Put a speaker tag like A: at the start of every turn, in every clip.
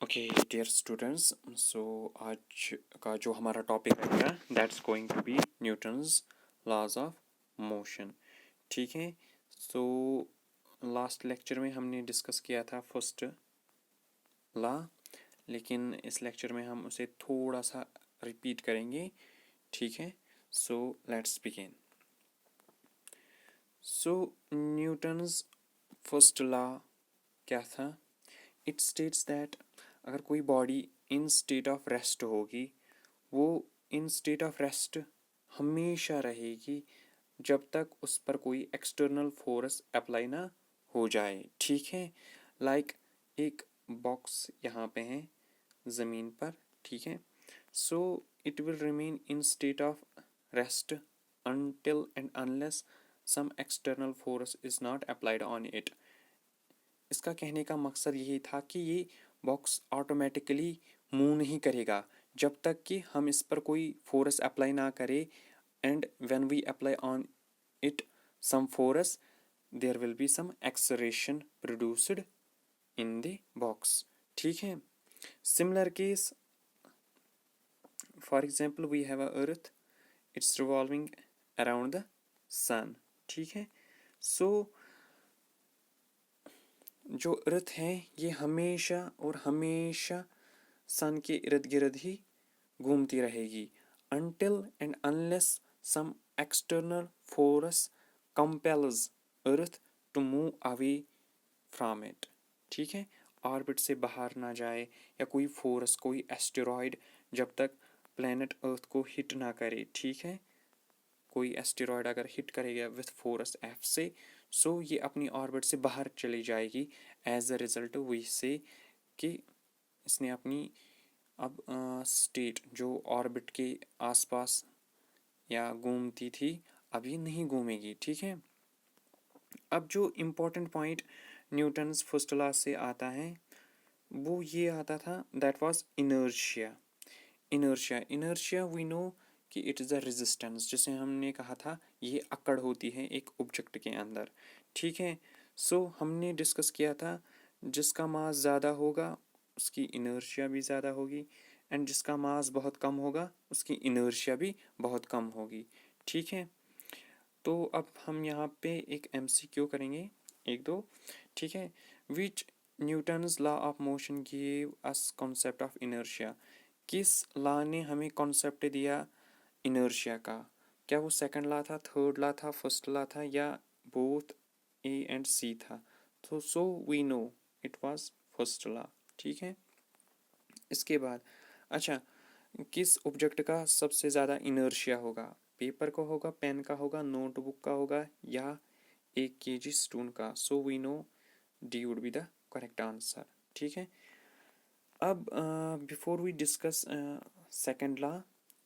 A: Okay dear students, सो आज का जो हमारा टॉपिक रहेगा that's going to be Newton's laws of motion. ठीक है, सो लास्ट लेक्चर में हमने डिस्कस किया था फर्स्ट लॉ, लेकिन इस लेक्चर में हम उसे थोड़ा सा रिपीट करेंगे। ठीक है, so let's begin. So Newton's first law क्या था? इट स्टेट्स दैट अगर कोई body in state of rest होगी, वो इन स्टेट ऑफ रेस्ट हमेशा रहेगी जब तक उस पर कोई एक्सटर्नल फोर्स अप्लाई ना हो जाए। ठीक है, लाइक एक बॉक्स यहाँ पे है ज़मीन पर। ठीक है, so it will remain in state of rest until and unless some external force is not applied on it। इसका कहने का मकसद यही था कि ये बॉक्स ऑटोमेटिकली मूव नहीं करेगा जब तक कि हम इस पर कोई फोर्स अप्लाई ना करें, and when we apply on it some force there will be some acceleration produced in the box. ठीक है, similar case, for example we have a earth, it's revolving around the sun. ठीक है, सो जो अर्थ है ये हमेशा और हमेशा सन के इर्द गिर्द ही घूमती रहेगी until and unless some external force compels earth to move away from it। ठीक है, ऑर्बिट से बाहर ना जाए या कोई फोर्स, कोई एस्टेरॉयड जब तक प्लेनेट अर्थ को हिट ना करे। ठीक है, कोई एस्टेरॉयड अगर हिट करेगा विथ फोर्स एफ से, सो ये अपनी ऑर्बिट से बाहर चली जाएगी। एज अ रिजल्ट वी से कि इसने अपनी अब स्टेट जो ऑर्बिट के आसपास या घूमती थी अब ये नहीं घूमेगी। ठीक है, अब जो important point Newton's first law से आता है वो ये आता था, that was inertia. Inertia we know कि इट इज़ अ रेजिस्टेंस, जैसे हमने कहा था ये अकड़ होती है एक ऑब्जेक्ट के अंदर। ठीक है, सो हमने डिस्कस किया था जिसका मास ज़्यादा होगा उसकी इनर्शिया भी ज़्यादा होगी, एंड जिसका मास बहुत कम होगा उसकी इनर्शिया भी बहुत कम होगी। ठीक है, तो अब हम यहाँ पे एक MCQ करेंगे, एक दो। ठीक है, which Newton's law of motion give us concept of inertia. किस लॉ ने हमें कॉन्सेप्ट दिया इनर्शिया का? क्या वो सेकंड लॉ था, थर्ड लॉ था, फर्स्ट लॉ था, या बोथ A एंड C था? तो so we know it was first law. ठीक है, इसके बाद अच्छा, किस ऑब्जेक्ट का सबसे ज़्यादा इनर्शिया होगा? पेपर का होगा, पेन का होगा, नोटबुक का होगा, या 1 kg स्टोन का? So we know D would be the correct answer. ठीक है, अब before we discuss second law,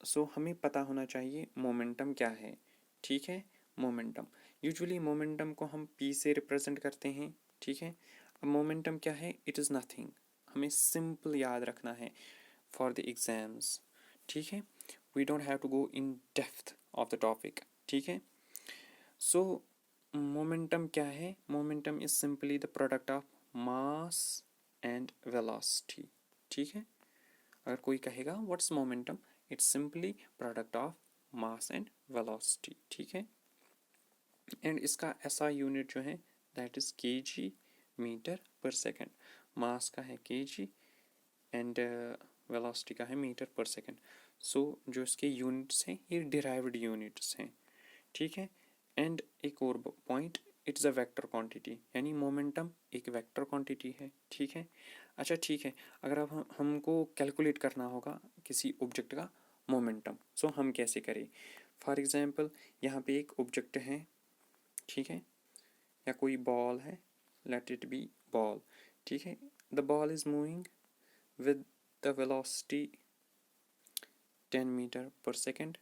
A: so हमें पता होना चाहिए मोमेंटम क्या है। ठीक है, मोमेंटम, यूजुअली मोमेंटम को हम P से रिप्रेजेंट करते हैं। ठीक है, अब मोमेंटम क्या है? इट इज़ नथिंग, हमें सिंपल याद रखना है फॉर द एग्जाम्स। ठीक है, we don't have to go in depth of the topic. ठीक है, सो मोमेंटम क्या है? Momentum is simply the product of mass and velocity. ठीक है, अगर कोई कहेगा what's momentum, it's simply product of mass and velocity. ठीक है, एंड इसका ऐसा यूनिट जो है that is kg metre per second. मास का है kg एंड वेलोसिटी का है मीटर पर सेकेंड। सो जो इसके यूनिट्स हैं ये डिराइव्ड यूनिट्स हैं। ठीक है, एंड एक और point, it's a vector quantity, यानी मोमेंटम एक वेक्टर क्वांटिटी है। ठीक है, अच्छा ठीक है, अगर अब हमको कैलकुलेट करना होगा किसी ऑब्जेक्ट का मोमेंटम, सो हम कैसे करें? फॉर एग्जांपल यहाँ पे एक ऑब्जेक्ट है, ठीक है, या कोई बॉल है, लेट इट बी बॉल। ठीक है, the ball is moving with the velocity 10 metre per second,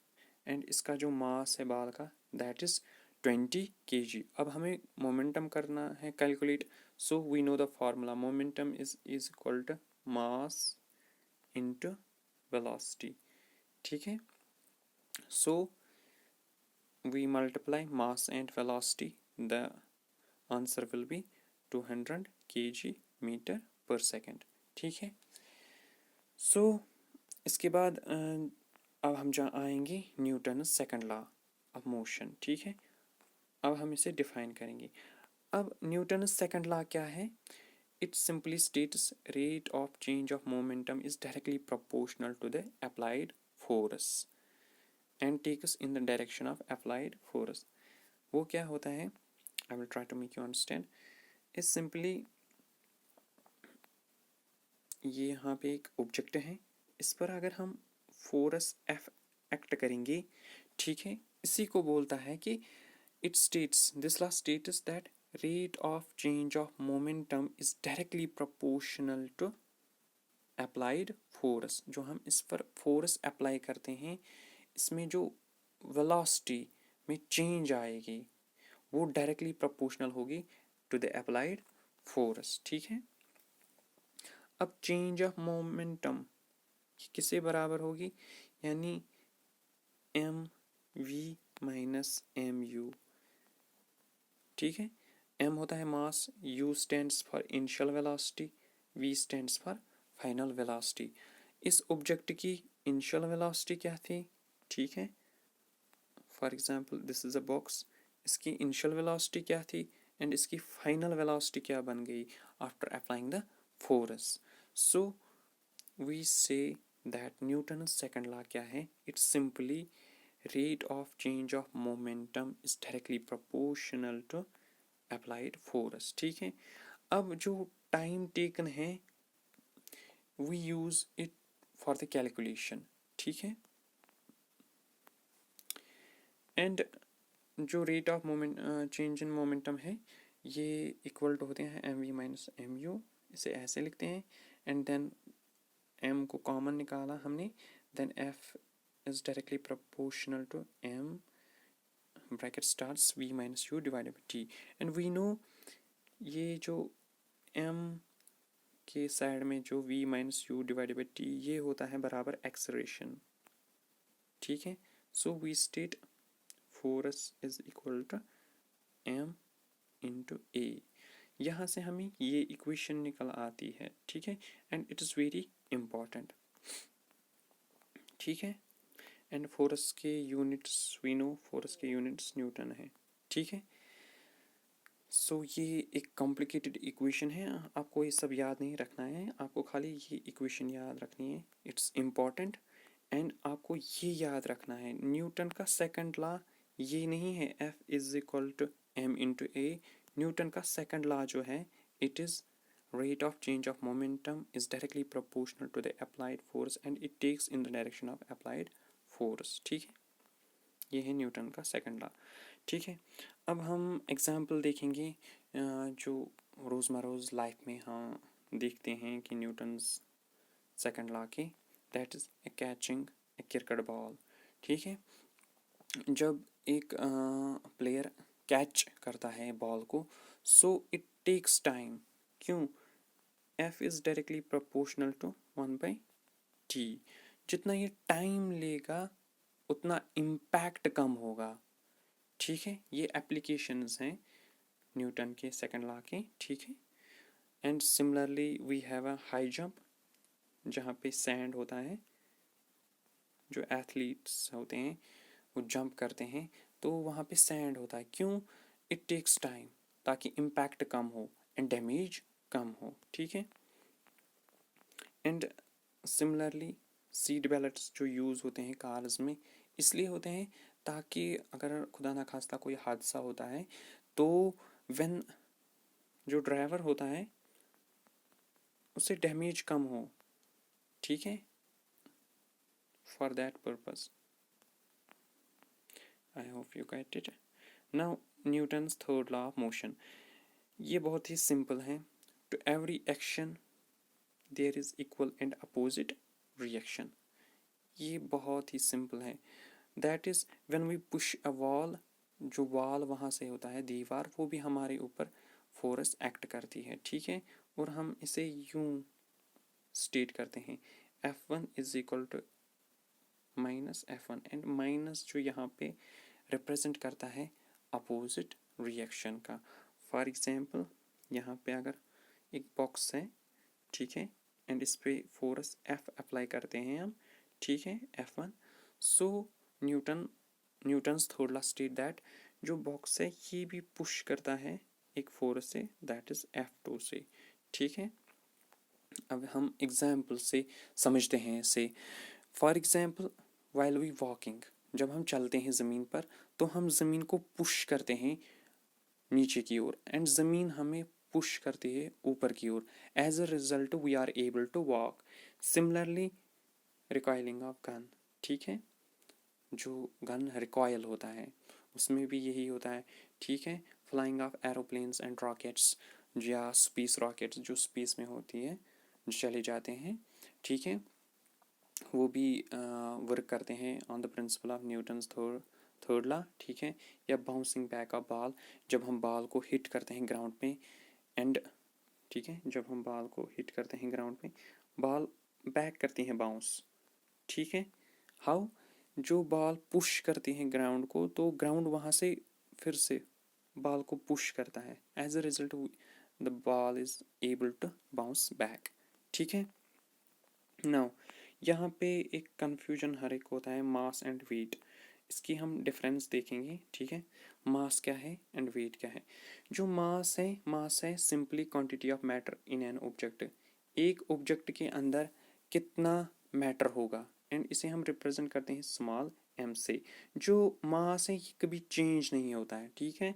A: and इसका जो मास है बॉल का दैट इज 20 kg। अब हमें मोमेंटम करना है calculate, so we know the formula, momentum is equal to mass into velocity. ठीक है, so we multiply mass and velocity, the answer will be 200 kg metre per second. ठीक है, so इसके बाद अब हम जा आएंगे Newton second law of motion, ठीक है। अब हम इसे डिफाइन करेंगे। अब न्यूटन सेकंड लॉ क्या है? It simply states rate of change of momentum is directly proportional to the applied force and takes in the direction of applied force. वो क्या होता है? I will try to make you understand. Is simply, ये यहाँ पे एक object है, इस पर अगर हम फोर्स एफ एक्ट करेंगे, ठीक है, इसी को बोलता है कि it states, this law states that rate of change of momentum is directly proportional to applied force। जो हम इस पर फोर्स अप्लाई करते हैं, इसमें जो वेलोसिटी में चेंज आएगी वो डायरेक्टली प्रोपोर्शनल होगी टू द अप्लाइड फोर्स, ठीक है। अब चेंज ऑफ मोमेंटम किससे बराबर होगी? यानी m v minus m u, ठीक है। m होता है mass, u stands for initial velocity, v stands for final velocity. इस ऑब्जेक्ट की इनिशियल वेलोसिटी क्या थी? ठीक है, for example this is a box, इसकी इनिशियल वेलोसिटी क्या थी एंड इसकी फाइनल वेलोसिटी क्या बन गई after applying the force. So we say that Newton second law क्या है? It's simply rate of change of momentum is directly proportional to applied force, ठीक है। अब जो टाइम टेकन है we use it for the calculation, ठीक है। And जो rate of moment change in momentum है ये इक्वल टू होते हैं m v minus m u, इसे ऐसे लिखते हैं। एंड देन एम को कॉमन निकाला हमने, then F is directly proportional to m bracket starts v minus u divided by t. And we know ये जो m के साइड में जो v minus u divided by t ये होता है बराबर एक्सेलरेशन, ठीक है। So we state force is equal to m into a. यहाँ से हमें ये इक्वेशन निकल आती है, ठीक है। And it is very important, ठीक है। एंड फोर्स के यूनिट्स वी नो, फोर्स के यूनिट्स न्यूटन है, ठीक है। सो ये एक कॉम्प्लिकेटेड इक्वेशन है, आपको ये सब याद नहीं रखना है, आपको खाली ये इक्वेशन याद रखनी है, इट्स इम्पॉर्टेंट। एंड आपको ये याद रखना है न्यूटन का सेकंड लॉ ये नहीं है F is equal to m into a. Newton का सेकंड लॉ जो है it is rate of change of momentum is directly proportional to the applied force and it takes in the direction of applied force, ठीक है। ये है Newton का second law, ठीक है। अब हम एग्जाम्पल देखेंगे जो रोज़मर्रा लाइफ में हम देखते हैं कि न्यूटन्स सेकंड लॉ के, that is catching A cricket ball, ठीक है। जब एक प्लेयर कैच करता है बॉल को, सो इट टेक्स टाइम, क्यों? F is directly proportional to 1/t। जितना ये टाइम लेगा उतना इम्पैक्ट कम होगा, ठीक है। ये एप्लीकेशंस हैं न्यूटन के सेकंड लॉ के, ठीक है। And similarly we have a high jump, जहाँ पे सैंड होता है, जो एथलीट्स होते हैं वो जंप करते हैं तो वहाँ पे सैंड होता है, क्यों? इट टेक्स टाइम, ताकि इम्पैक्ट कम हो एंड डैमेज कम हो, ठीक है। एंड सिमिलरली सीट बेल्ट्स जो यूज़ होते हैं कार्स में इसलिए होते हैं ताकि अगर खुदा ना खास्ता कोई हादसा होता है तो व्हेन जो ड्राइवर होता है उससे डैमेज कम हो, ठीक है। For that purpose I hope you get it. Now Newton's third law of motion, ये बहुत ही सिंपल है। To every action there is equal and opposite reaction, ये बहुत ही सिंपल है। That is when we push a wall, जो wall वहाँ से होता है दीवार, वो भी हमारे ऊपर फोर्स एक्ट करती है, ठीक है। और हम इसे यूं स्टेट करते हैं F1 is equal to minus F1, and minus जो यहाँ पे रिप्रेजेंट करता है अपोजिट रिएक्शन का। फॉर एग्जांपल यहाँ पे अगर एक बॉक्स है, ठीक है, एंड इस पे फोर्स F अप्लाई करते हैं हम, ठीक है, F1। So Newton's third law state that जो बॉक्स है ये भी पुश करता है एक फोर्स से, दैट इज F2 से, ठीक है। अब हम एग्जाम्पल से समझते हैं इसे। For example while we walking, जब हम चलते हैं ज़मीन पर तो हम ज़मीन को पुश करते हैं नीचे की ओर एंड ज़मीन हमें पुश करती है ऊपर की ओर। As a result we are able to walk. Similarly recoiling of gun, ठीक है, जो गन रिकॉयल होता है उसमें भी यही होता है, ठीक है। Flying of aeroplanes and rockets या स्पेस रॉकेट्स जो स्पेस में होती है, जो चले जाते हैं, ठीक है, वो भी वर्क करते हैं on the principle of Newton's third law, ठीक है। या बाउंसिंग बैक ऑफ बॉल, जब हम बॉल को हिट करते हैं ग्राउंड पे एंड, ठीक है, जब हम बॉल को हिट करते हैं ग्राउंड पे बॉल बैक करती है बाउंस, ठीक है। हाउ, जो बॉल पुश करती है ग्राउंड को तो ग्राउंड वहाँ से फिर से बॉल को पुश करता है, as a result the ball is able to bounce back, ठीक है। नाउ यहाँ पे एक कंफ्यूजन हर एक होता है, मास एंड वेट, इसकी हम डिफरेंस देखेंगे, ठीक है। मास क्या है एंड वेट क्या है। जो मास है simply quantity of matter in an object, एक ऑब्जेक्ट के अंदर कितना मैटर होगा एंड इसे हम रिप्रेजेंट करते हैं स्मॉल m से। जो मास है ये कभी चेंज नहीं होता है, ठीक है।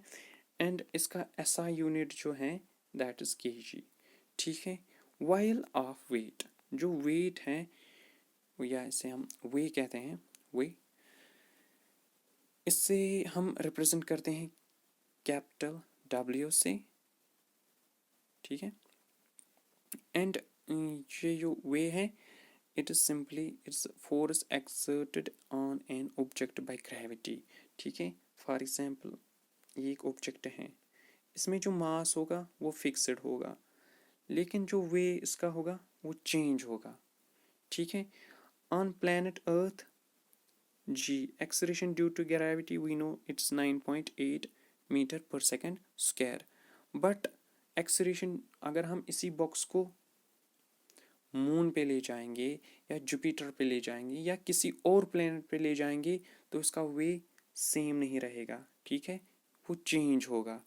A: एंड इसका SI यूनिट जो है दैट इज kg, ठीक है। वाइल ऑफ वेट, जो वेट है या इसे हम वे कहते हैं, वे, इससे हम रिप्रेजेंट करते हैं कैपिटल W से, ठीक है। एंड ये जो वे है it is simply its force exerted on an object by gravity, ठीक है। फॉर एग्जांपल ये एक ऑब्जेक्ट है, इसमें जो मास होगा वो फिक्स्ड होगा, लेकिन जो वे इसका होगा वो चेंज होगा, ठीक है। On planet earth G, acceleration due to gravity we know it's 9.8 metre per second square, but acceleration अगर हम इसी बॉक्स को मून पे ले जाएंगे या जुपिटर पे ले जाएंगे या किसी और प्लेनेट पे ले जाएंगे तो इसका वे सेम नहीं रहेगा, ठीक है, वो चेंज होगा,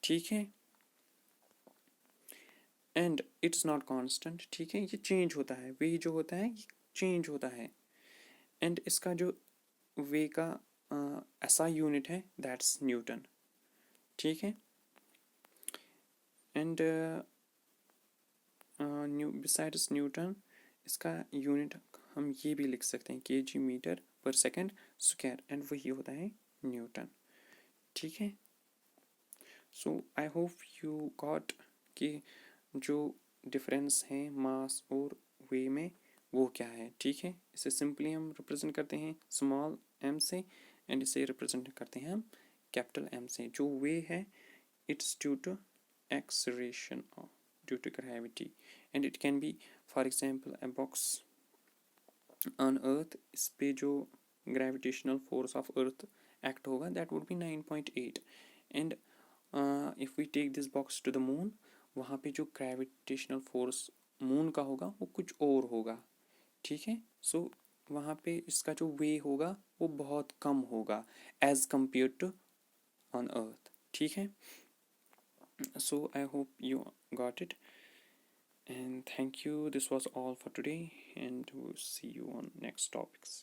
A: ठीक है। एंड इट्स नॉट कांस्टेंट, ठीक है, ये चेंज होता है, वे जो होता है ये चेंज होता है। एंड इसका जो वे का ऐसा यूनिट है दैट्स न्यूटन, ठीक है। एंड बिसाइड्स न्यूटन इसका यूनिट हम ये भी लिख सकते हैं kg metre per second square and वही होता है न्यूटन, ठीक है। सो आई होप यू गॉट कि जो डिफरेंस है मास और वे में वो क्या है, ठीक है। इसे सिंपली हम रिप्रेजेंट करते हैं स्मॉल m से एंड इसे रिप्रेजेंट करते हैं हम कैपिटल M से। जो वे है it's due to acceleration due to gravity and it can be for example a box on earth, इस पे जो gravitational force of earth act होगा that would be 9.8 and if we take this box to the moon, वहाँ पे जो gravitational force moon का होगा वो कुछ और होगा, ठीक है। सो वहाँ पे इसका जो वे होगा वो बहुत कम होगा as compared to on earth, ठीक है। So I hope you got it and thank you. This was all for today and we'll see you on next topics.